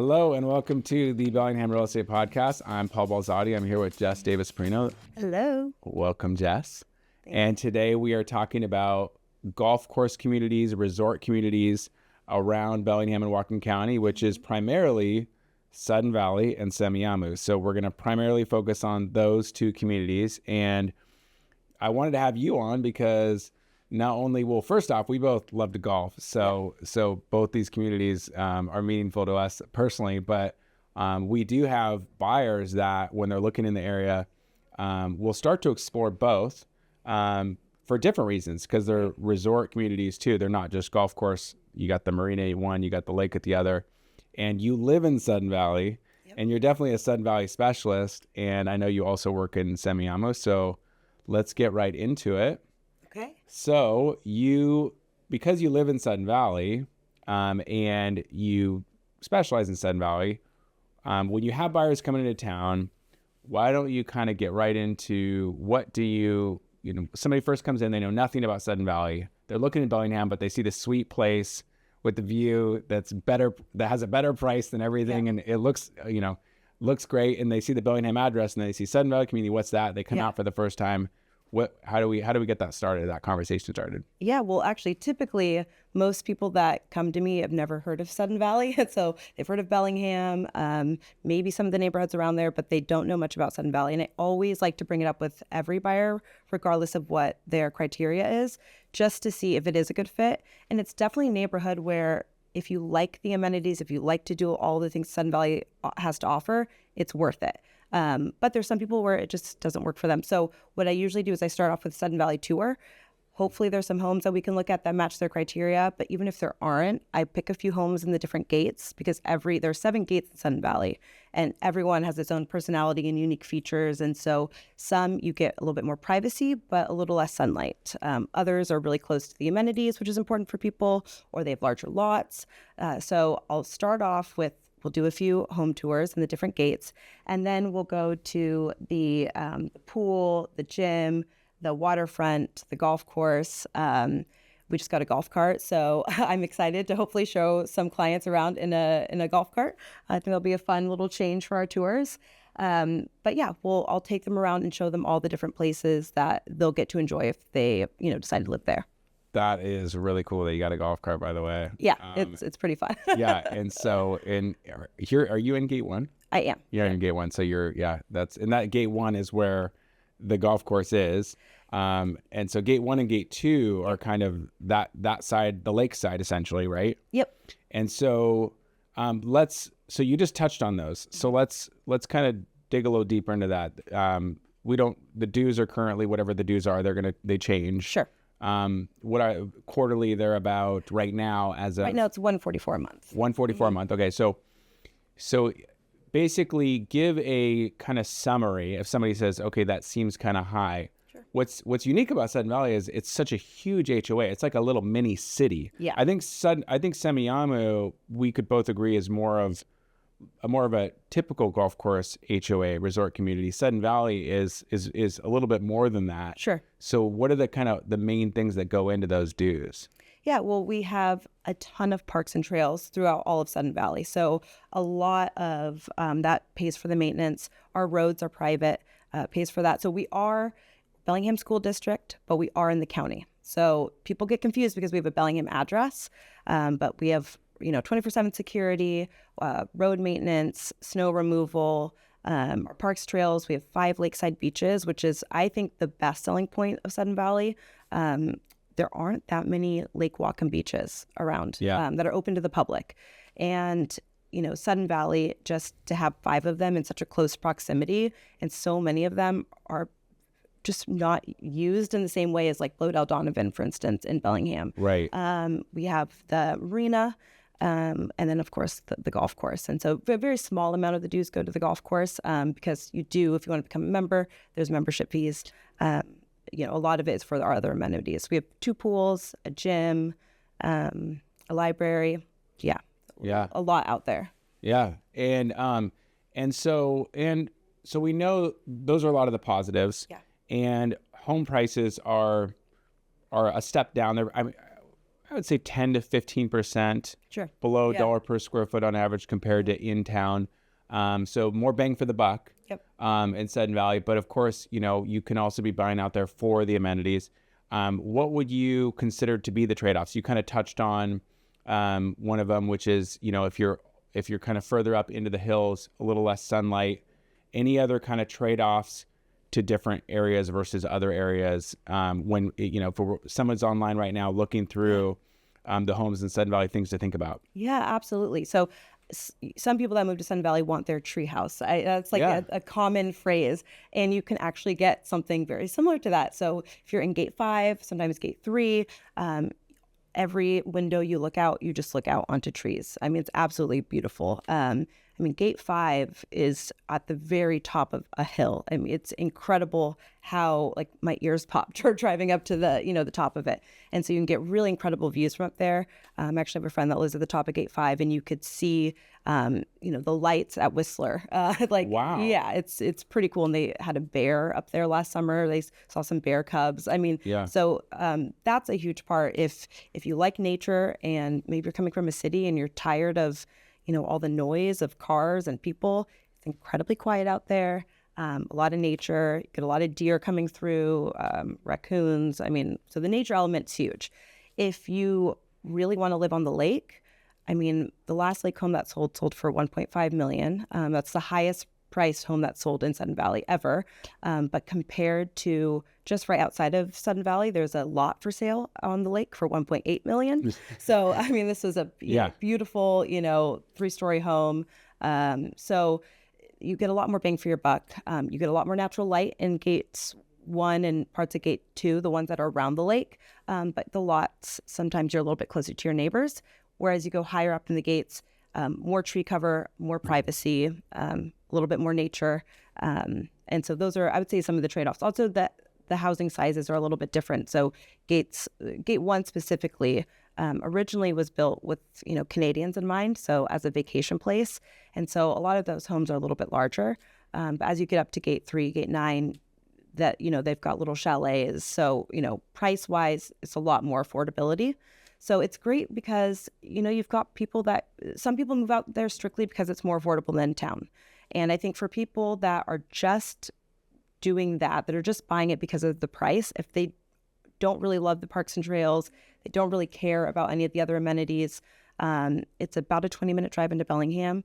Hello and welcome to the Bellingham Real Estate Podcast. I'm Paul Balzotti. I'm here with Jess Davis Perrino. Hello. Welcome, Jess. And today we are talking about golf course communities, resort communities around Bellingham and Whatcom County, which is primarily Sudden Valley and Semiahmoo. So we're going to primarily focus on those two communities. And I wanted to have you on because not only, well, first off, we both love to golf. So both these communities are meaningful to us personally, but we do have buyers that when they're looking in the area, will start to explore both for different reasons, because they're resort communities too. They're not just golf course. You got the marina at one, you got the lake at the other, and you live in Sudden Valley. Yep. And you're definitely a Sudden Valley specialist. And I know you also work in Semiahmoo. So let's get right into it. Okay. So because you live in Sudden Valley and you specialize in Sudden Valley, when you have buyers coming into town, why don't you kind of get right into somebody first comes in, they know nothing about Sudden Valley. They're looking at Bellingham, but they see this sweet place with the view that's better, that has a better price than everything. Yeah. And it looks great. And they see the Bellingham address and they see Sudden Valley community. What's that? They come out for the first time. How do we get that started, that conversation started? Yeah, well, actually, typically, most people that come to me have never heard of Sudden Valley. So they've heard of Bellingham, maybe some of the neighborhoods around there, but they don't know much about Sudden Valley. And I always like to bring it up with every buyer, regardless of what their criteria is, just to see if it is a good fit. And it's definitely a neighborhood where if you like the amenities, if you like to do all the things Sudden Valley has to offer, it's worth it. But there's some people where it just doesn't work for them. So what I usually do is I start off with Sudden Valley tour. Hopefully there's some homes that we can look at that match their criteria. But even if there aren't, I pick a few homes in the different gates, because there's 7 gates in Sudden Valley and everyone has its own personality and unique features. And so some you get a little bit more privacy, but a little less sunlight. Others are really close to the amenities, which is important for people, or they have larger lots. So I'll start off with, we'll do a few home tours in the different gates, and then we'll go to the pool, the gym, the waterfront, the golf course. We just got a golf cart, so I'm excited to hopefully show some clients around in a golf cart. I think it'll be a fun little change for our tours. But yeah, I'll take them around and show them all the different places that they'll get to enjoy if they decide to live there. That is really cool that you got a golf cart, by the way. Yeah, it's pretty fun. Yeah, and so here, are you in gate 1? I am. You're in gate 1, so that gate 1 is where the golf course is, and so gate 1 and gate 2 are kind of that side, the lake side, essentially, right? Yep. And so so you just touched on those. So let's kind of dig a little deeper into that. The dues are currently whatever the dues are. They change. Sure. Quarterly they're about right now right now it's $144 a month. $144 a month. Okay. So basically give a kind of summary if somebody says, okay, that seems kind of high. Sure. What's unique about Sudden Valley is it's such a huge HOA. It's like a little mini city. Yeah. I think Semiahmoo, we could both agree, is more of a typical golf course HOA resort community. Sudden Valley is a little bit more than that. Sure. So what are the main things that go into those dues? Yeah, well, we have a ton of parks and trails throughout all of Sudden Valley. So a lot of that pays for the maintenance. Our roads are private, pays for that. So we are Bellingham School District, but we are in the county. So people get confused because we have a Bellingham address, but we have 24/7 security, road maintenance, snow removal, our parks, trails. We have 5 lakeside beaches, which is, I think, the best selling point of Sudden Valley. There aren't that many Lake Whatcom beaches around that are open to the public. And, Sudden Valley, just to have 5 of them in such a close proximity, and so many of them are just not used in the same way as like Lodell Donovan, for instance, in Bellingham. Right. We have the marina, and then, of course, the golf course. And so a very small amount of the dues go to the golf course because if you want to become a member, there's membership fees. A lot of it is for our other amenities. We have 2 pools, a gym, a library. Yeah. A lot out there. Yeah. And so we know those are a lot of the positives. Yeah. And home prices are a step down there. I would say 10 to 15% Sure. below Yeah. dollar per square foot on average compared to in town. So more bang for the buck. Yep. In Sudden Valley. But of course, you can also be buying out there for the amenities. What would you consider to be the trade-offs? You kind of touched on one of them, which is, if you're kind of further up into the hills, a little less sunlight. Any other kind of trade-offs to different areas versus other areas? When, if someone's online right now looking through the homes in Sudden Valley, things to think about. Yeah, absolutely. So some people that move to Sun Valley want their tree house. That's like a common phrase, and you can actually get something very similar to that. So if you're in gate 5, sometimes gate 3, every window you look out, you just look out onto trees. I mean, it's absolutely beautiful. Gate 5 is at the very top of a hill. I mean, it's incredible how like my ears popped driving up to the top of it. And so you can get really incredible views from up there. I actually have a friend that lives at the top of gate 5, and you could see, the lights at Whistler. Wow. Yeah, it's pretty cool. And they had a bear up there last summer. They saw some bear cubs. I mean, Yeah. So that's a huge part. If you like nature and maybe you're coming from a city and you're tired of all the noise of cars and people, it's incredibly quiet out there. A lot of nature, you get a lot of deer coming through, raccoons. I mean, so the nature element's huge. If you really want to live on the lake, I mean, the last lake home that sold for $1.5 million. That's the highest priced home that's sold in Sudden Valley ever. But compared to just right outside of Sudden Valley, there's a lot for sale on the lake for $1.8 million. So, I mean, this was a beautiful, 3-story home. So you get a lot more bang for your buck. You get a lot more natural light in gates 1 and parts of gate 2, the ones that are around the lake. But the lots, sometimes you're a little bit closer to your neighbors. Whereas you go higher up in the gates, more tree cover, more privacy, a little bit more nature. And so those are, I would say, some of the trade-offs. Also, the housing sizes are a little bit different. So gate 1 specifically originally was built with, Canadians in mind, so as a vacation place. And so a lot of those homes are a little bit larger. But as you get up to gate 3, gate 9, that, they've got little chalets. So, price-wise, it's a lot more affordability. So it's great because, you've got some people move out there strictly because it's more affordable than town. And I think for people that are just doing that are just buying it because of the price, if they don't really love the parks and trails, they don't really care about any of the other amenities, it's about a 20-minute drive into Bellingham.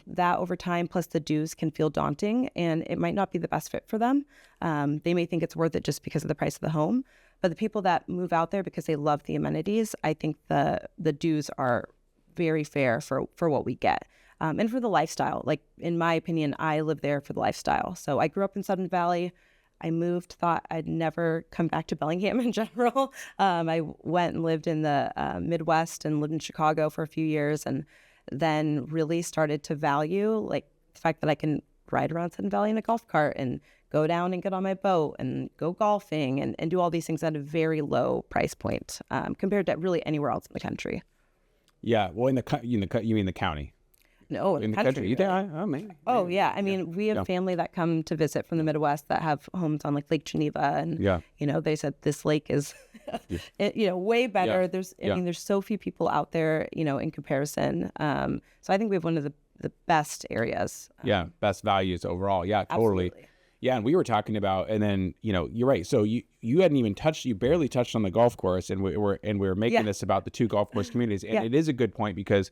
That over time plus the dues can feel daunting, and it might not be the best fit for them. They may think it's worth it just because of the price of the home. But the people that move out there because they love the amenities, I think the dues are very fair for what we get. And for the lifestyle, like in my opinion, I live there for the lifestyle. So I grew up in Sudden Valley. I moved, thought I'd never come back to Bellingham in general. I went and lived in the Midwest and lived in Chicago for a few years, and then really started to value like the fact that I can ride around Sudden Valley in a golf cart and go down and get on my boat and go golfing and do all these things at a very low price point compared to really anywhere else in the country. Yeah. Well, you mean the county? No, in the country. You think? Oh, maybe. Oh, yeah. I mean, we have family that come to visit from the Midwest that have homes on like Lake Geneva, and they said this lake is, way better. Yeah. There's so few people out there, in comparison. So I think we have one of the best areas. Best values overall. Yeah, totally. Absolutely. Yeah, and we were talking about, and then you're right. So you barely touched on the golf course, and we were making this about the 2 golf course communities, and it is a good point because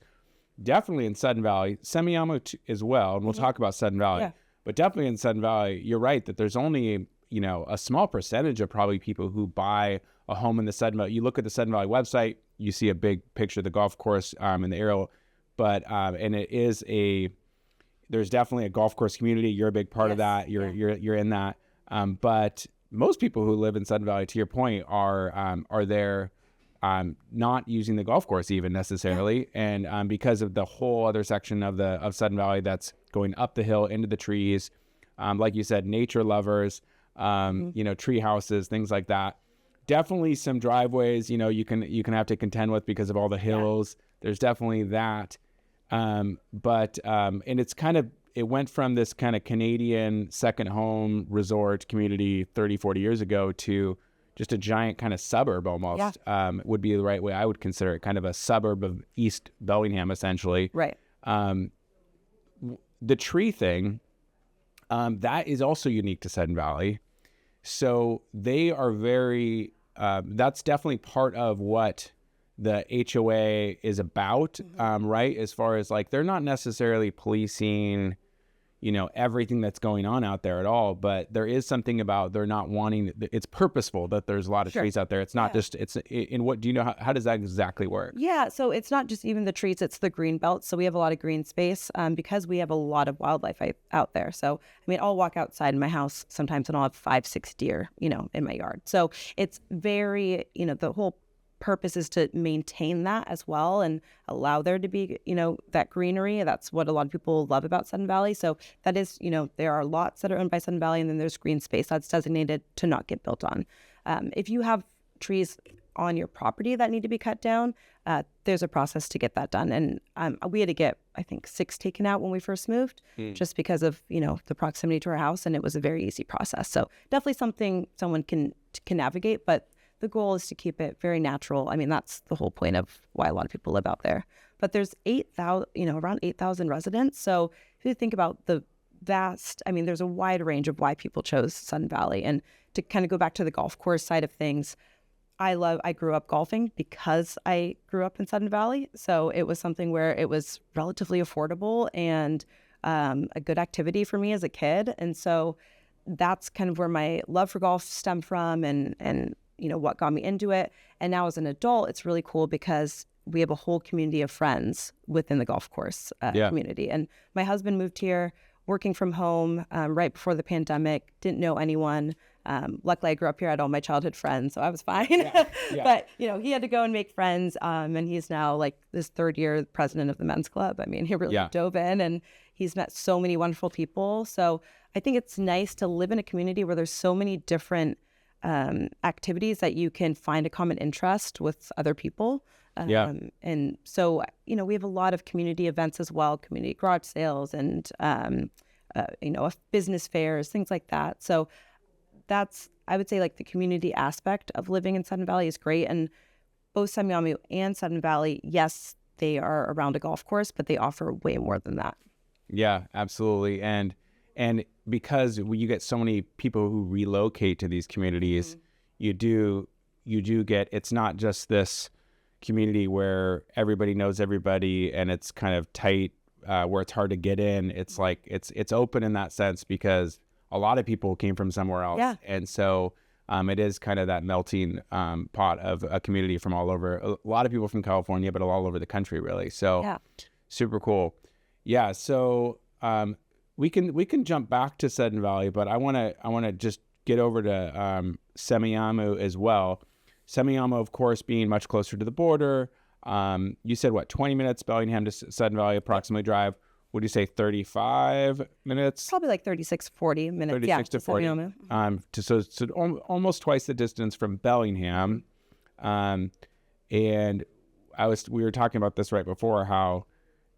definitely in Sudden Valley, Semiahmoo as well, and we'll talk about Sudden Valley, but definitely in Sudden Valley, you're right that there's only a small percentage of probably people who buy a home in the Sudden Valley. You look at the Sudden Valley website, you see a big picture of the golf course in the aerial, but and it is there's definitely a golf course community. You're a big part of that. You're in that. But most people who live in Sudden Valley, to your point, are there not using the golf course even necessarily, and because of the whole other section of Sudden Valley that's going up the hill into the trees, like you said, nature lovers, tree houses, things like that. Definitely some driveways, you can have to contend with because of all the hills. There's definitely that. But and it went from this kind of Canadian second home resort community 30, 40 years ago to just a giant kind of suburb almost, would be the right way I would consider it, kind of a suburb of East Bellingham, essentially. Right. The tree thing, that is also unique to Sudden Valley. So they are very, that's definitely part of what the HOA is about, right? As far as like, they're not necessarily policing, everything that's going on out there at all, but there is something about they're not wanting, it's purposeful that there's a lot of trees out there. It's not just, it's in what, do you know, how does that exactly work? Yeah, so it's not just even the trees, it's the green belt. So we have a lot of green space because we have a lot of wildlife out there. So, I mean, I'll walk outside in my house sometimes and I'll have 5-6 deer, in my yard. So it's very, the whole purpose is to maintain that as well and allow there to be, that greenery. That's what a lot of people love about Sudden Valley. So that is, there are lots that are owned by Sudden Valley, and then there's green space that's designated to not get built on. If you have trees on your property that need to be cut down, there's a process to get that done. And we had to get, I think, 6 taken out when we first moved, just because of, the proximity to our house, and it was a very easy process. So definitely something someone can navigate, but the goal is to keep it very natural. I mean, that's the whole point of why a lot of people live out there. But there's 8,000, around 8,000 residents. So if you think about the vast, there's a wide range of why people chose Sudden Valley. And to kind of go back to the golf course side of things, I grew up golfing because I grew up in Sudden Valley. So it was something where it was relatively affordable and a good activity for me as a kid. And so that's kind of where my love for golf stemmed from, and what got me into it. And now as an adult, it's really cool because we have a whole community of friends within the golf course community. And my husband moved here working from home right before the pandemic, didn't know anyone. Luckily, I grew up here, I had all my childhood friends, so I was fine. But, he had to go and make friends. And he's now like this 3rd year president of the men's club. I mean, he really dove in, and he's met so many wonderful people. So I think it's nice to live in a community where there's so many different activities that you can find a common interest with other people. And so, we have a lot of community events as well, community garage sales and, business fairs, things like that. So that's, I would say, like, the community aspect of living in Sudden Valley is great. And both Semiahmoo and Sudden Valley, yes, they are around a golf course, but they offer way more than that. Yeah, absolutely. And because you get so many people who relocate to these communities, you do get, it's not just this community where everybody knows everybody and it's kind of tight, where it's hard to get in. It's like, it's open in that sense because a lot of people came from somewhere else. Yeah. And so it is kind of that melting pot of a community from all over, a lot of people from California, but all over the country, really. So super cool. Yeah. So we can jump back to Sudden Valley, but I want to just get over to Semiahmoo as well. Semiahmoo, of course, being much closer to the border. You said, 20 minutes Bellingham to Sudden Valley, approximately drive. Would you say 35 minutes? Probably like 36, 40 minutes. 36 to 40. So almost twice the distance from Bellingham. And we were talking about this right before, how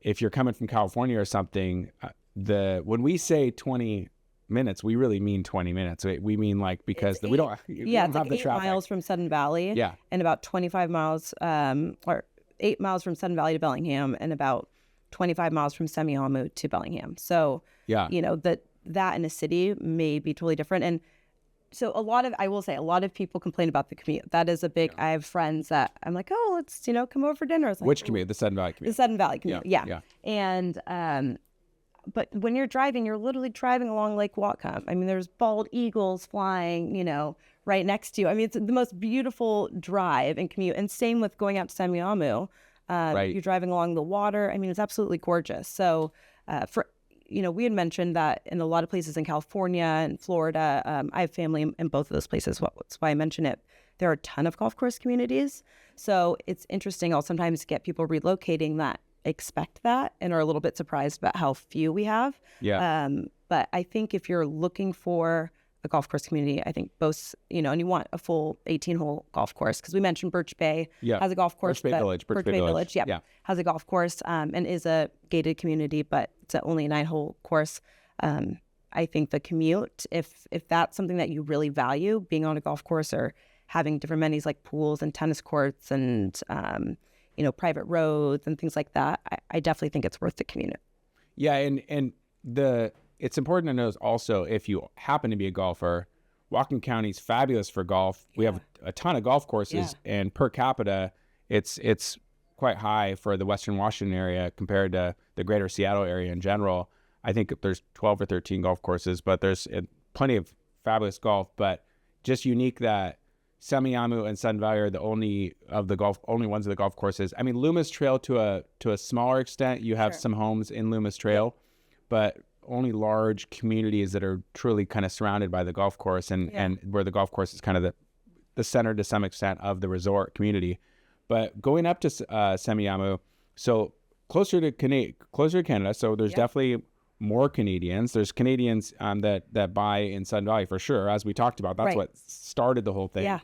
if you're coming from California or something, when we say 20 minutes, we really mean 20 minutes. We mean like, because we don't have the traffic. 8 miles from Sudden Valley. Yeah. And about 25 miles, or 8 miles from Sudden Valley to Bellingham, and about 25 miles from Semiahmoo to Bellingham. So, that in a city may be totally different. And so I will say a lot of people complain about the commute. That is a big, I have friends that I'm like, oh, let's, come over for dinner. Like, which commute? The Sudden Valley commute? The Sudden Valley commute, yeah. And, but when you're driving, you're literally driving along Lake Whatcom. I mean, there's bald eagles flying, right next to you. I mean, it's the most beautiful drive and commute. And same with going out to Semiahmoo. You're driving along the water. I mean, it's absolutely gorgeous. So we had mentioned that in a lot of places in California and Florida, I have family in both of those places. That's why I mention it. There are a ton of golf course communities. So it's interesting. I'll sometimes get people relocating that expect that and are a little bit surprised about how few we have. Yeah. But I think if you're looking for a golf course community, I think both, and you want a full 18-hole golf course, because we mentioned Birch Bay has a golf course. Birch Bay Village, has a golf course and is a gated community, but it's only a 9-hole course. I think the commute, if that's something that you really value, being on a golf course or having different amenities like pools and tennis courts and, private roads and things like that, I definitely think it's worth the commute. Yeah, and it's important to know also, if you happen to be a golfer, Whatcom County is fabulous for golf. We have a ton of golf courses, and per capita, it's quite high for the Western Washington area compared to the greater Seattle area in general. I think there's 12 or 13 golf courses, but there's plenty of fabulous golf. But just unique that Semiahmoo and Sudden Valley are the only ones of the golf courses. I mean, Loomis Trail to a smaller extent, you have some homes in Loomis Trail, but only large communities that are truly kind of surrounded by the golf course, and where the golf course is kind of the center to some extent of the resort community. But going up to Semiahmoo, so closer to Canada, so there's definitely more Canadians. There's Canadians that buy in Sudden Valley for sure, as we talked about. That's what started the whole thing. Yeah.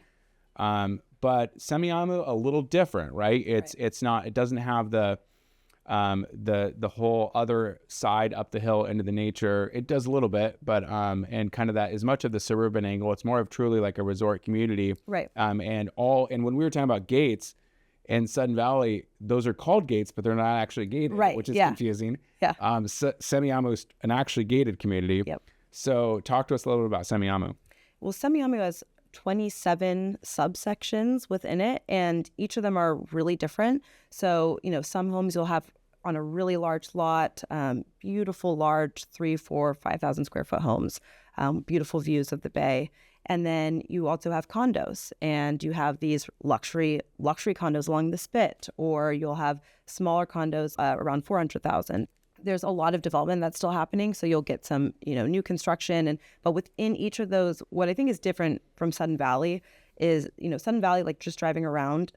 But Semiahmoo a little different, right? It's not. It doesn't have the whole other side up the hill into the nature. It does a little bit, but and kind of that as much of the suburban angle. It's more of truly like a resort community, right? And when we were talking about gates in Sudden Valley, those are called gates, but they're not actually gated, right? Which is confusing. Yeah. Semiahmoo is an actually gated community. Yep. So talk to us a little bit about Semiahmoo. Well, Semiahmoo has 27 subsections within it, and each of them are really different. So, some homes you'll have on a really large lot, beautiful, large 3, 4, 5,000 square foot homes, beautiful views of the bay. And then you also have condos, and you have these luxury condos along the Spit, or you'll have smaller condos around 400,000. There's a lot of development that's still happening, so you'll get some, new construction. But within each of those, what I think is different from Sudden Valley is, Sudden Valley, like just driving around,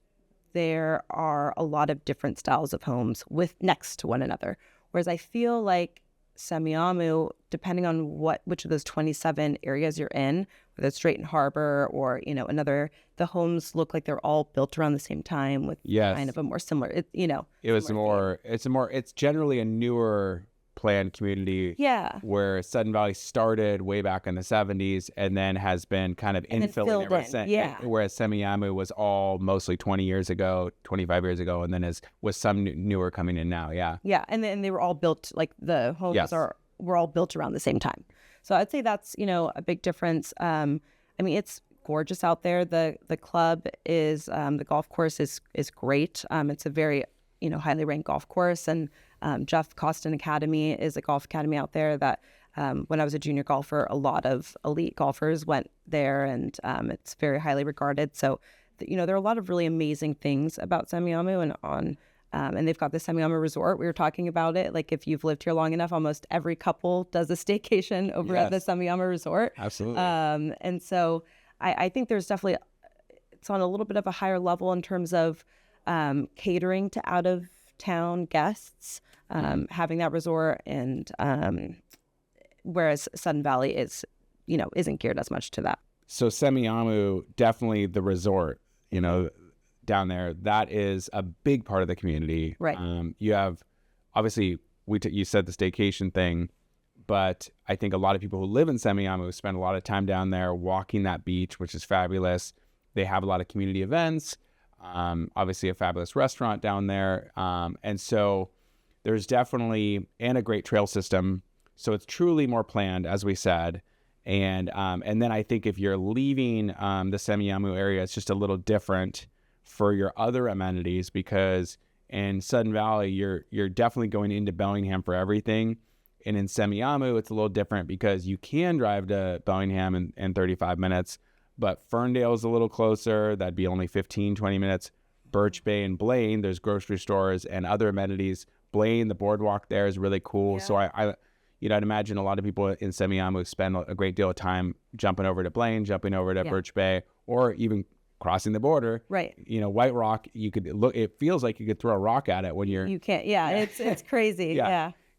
there are a lot of different styles of homes next to one another. Whereas I feel like Semiahmoo, depending on which of those 27 areas you're in, whether it's Drayton Harbor or the homes look like they're all built around the same time with kind of a more similar. It's generally a newer planned community. Yeah. Where Sudden Valley started way back in the 70s and then has been kind of infilling ever since. Yeah. Whereas Semiahmoo was all mostly 20 years ago, 25 years ago, and then with some newer coming in now. Yeah. Yeah. And then they were all built, like the homes were all built around the same time. So I'd say that's, a big difference. It's gorgeous out there. The club is, the golf course is great. It's a very, highly ranked golf course. And Jeff Costin Academy is a golf academy out there that when I was a junior golfer, a lot of elite golfers went there, and it's very highly regarded. So, there are a lot of really amazing things about Semiahmoo, and they've got the Semiahmoo Resort. We were talking about it. Like, if you've lived here long enough, almost every couple does a staycation over at the Semiahmoo Resort. Absolutely. And so I think there's definitely, it's on a little bit of a higher level in terms of catering to out-of-town guests, having that resort, and whereas Sudden Valley isn't geared as much to that. So Semiahmoo, definitely the resort, down there, that is a big part of the community. Right. You have, obviously, you said the staycation thing, but I think a lot of people who live in Semiahmoo spend a lot of time down there walking that beach, which is fabulous. They have a lot of community events, obviously a fabulous restaurant down there. And so there's definitely, and a great trail system. So it's truly more planned, as we said. And then I think if you're leaving the Semiahmoo area, it's just a little different for your other amenities, because in Sudden Valley, you're definitely going into Bellingham for everything. And in Semiahmoo, it's a little different because you can drive to Bellingham in 35 minutes, but Ferndale is a little closer. That'd be only 15, 20 minutes. Birch Bay and Blaine, there's grocery stores and other amenities. Blaine, the boardwalk there is really cool. Yeah. So I'd imagine a lot of people in Semiahmoo spend a great deal of time jumping over to Blaine, jumping over to Birch Bay, or even crossing the border. Right. White Rock, you could look, it feels like you could throw a rock at it when you can't. Yeah. It's crazy.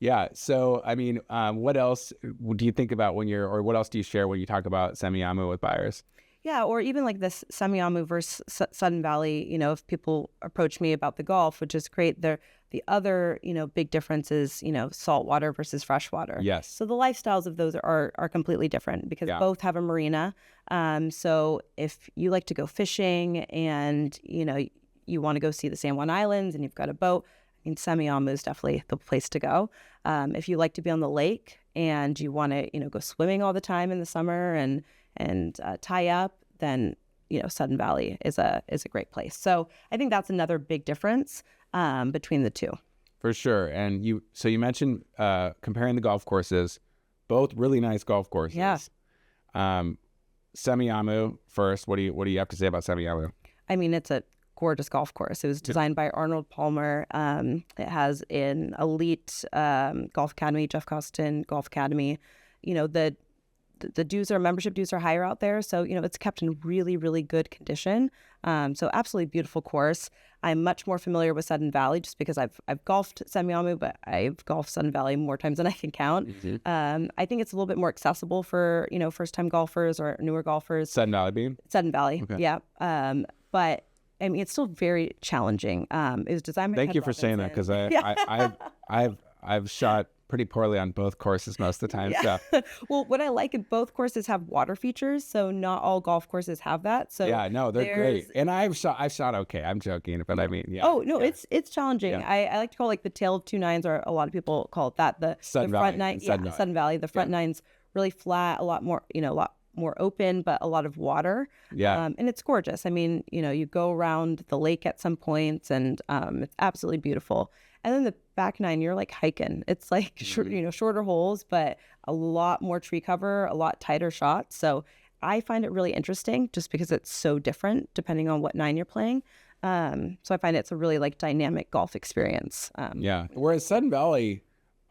Yeah. So, what else do you think about what else do you share when you talk about Semiahmoo with buyers? Yeah. Or even like this Semiahmoo versus Sudden Valley, if people approach me about the golf, which is great, the The other, big difference is, saltwater versus freshwater. Yes. So the lifestyles of those are completely different because both have a marina. So if you like to go fishing and, you want to go see the San Juan Islands and you've got a boat, Semiahmoo is definitely the place to go. If you like to be on the lake and you want to, go swimming all the time in the summer and tie up, then Sudden Valley is a great place. So I think that's another big difference between the two. For sure. And you mentioned comparing the golf courses, both really nice golf courses. Yeah. Semiahmoo first. What do you have to say about Semiahmoo? It's a gorgeous golf course. It was designed by Arnold Palmer. It has an elite golf academy, Jeff Costin Golf Academy. The membership dues are higher out there. So, it's kept in really, really good condition. So absolutely beautiful course. I'm much more familiar with Sudden Valley just because I've golfed Semiahmoo, but I've golfed Sudden Valley more times than I can count. Mm-hmm. I think it's a little bit more accessible for, first-time golfers or newer golfers. Sudden Valley being? Sudden Valley, okay. Yeah. But it's still very challenging. It was designed by Thank you for saying that because I've shot pretty poorly on both courses most of the time. Yeah. So. Well, what I like is both courses have water features, so not all golf courses have that. So yeah, no, they're great. And I've shot okay. I'm joking, but yeah. Oh no, yeah. It's challenging. Yeah. I like to call it like the tail of two nines, or a lot of people call it that. The front nine, Sudden Valley. The front nine's really flat, a lot more open, but a lot of water. Yeah. And it's gorgeous. You go around the lake at some points, and it's absolutely beautiful. And then the back nine, you're like hiking. It's like, shorter holes, but a lot more tree cover, a lot tighter shots. So I find it really interesting just because it's so different depending on what nine you're playing. So I find it's a really dynamic golf experience. Yeah. Whereas Sudden Valley,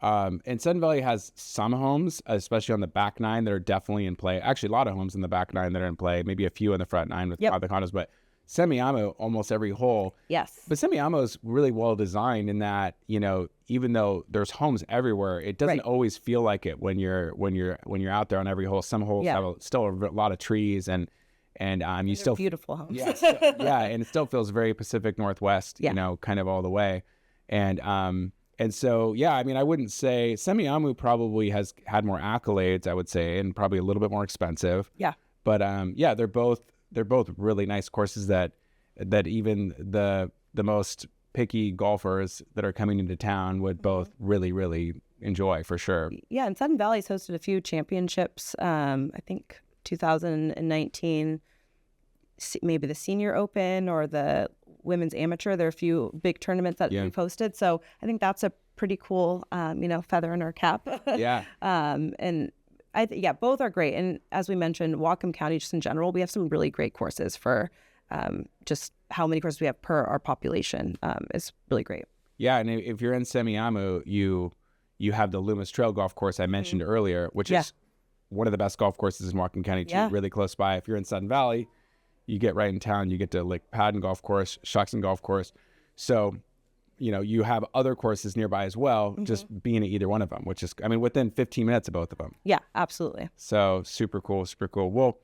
and Sudden Valley has some homes, especially on the back nine, that are definitely in play. Actually, a lot of homes in the back nine that are in play, maybe a few in the front nine with other condos, but Semiahmoo, almost every hole. Yes. But Semiahmoo is really well designed in that, even though there's homes everywhere, it doesn't always feel like it when you're out there on every hole. Some holes have still a lot of trees and you still beautiful homes. Yeah, and it still feels very Pacific Northwest, kind of all the way. And so I wouldn't say Semiahmoo probably has had more accolades, I would say, and probably a little bit more expensive. Yeah. But they're both really nice courses that even the most picky golfers that are coming into town would both really, really enjoy for sure. Yeah, and Sudden Valley's hosted a few championships. I think 2019, maybe the Senior Open or the Women's Amateur. There are a few big tournaments that we've hosted. So I think that's a pretty cool, feather in our cap. Yeah. And both are great. And as we mentioned, Whatcom County, just in general, we have some really great courses for just how many courses we have per our population is really great. Yeah, and if you're in Semiahmoo, you have the Loomis Trail golf course I mentioned earlier, which is one of the best golf courses in Whatcom County, too, really close by. If you're in Sudden Valley, you get right in town. You get to Lake Padden Golf Course, Shuckson Golf Course. So, you have other courses nearby as well, just being at either one of them, which is, within 15 minutes of both of them. Yeah, absolutely. So super cool, super cool. Well,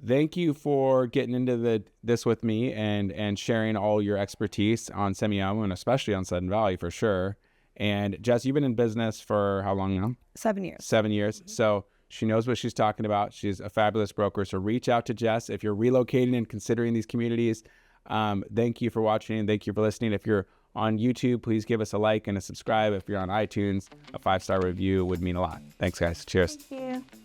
thank you for getting into this with me and sharing all your expertise on Semiahmoo and especially on Sudden Valley for sure. And Jess, you've been in business for how long now? 7 years. 7 years. So she knows what she's talking about. She's a fabulous broker. So reach out to Jess if you're relocating and considering these communities. Thank you for watching and thank you for listening. If you're on YouTube, please give us a like and a subscribe. If you're on iTunes, a 5-star review would mean a lot. Thanks, guys. Cheers. Thank you.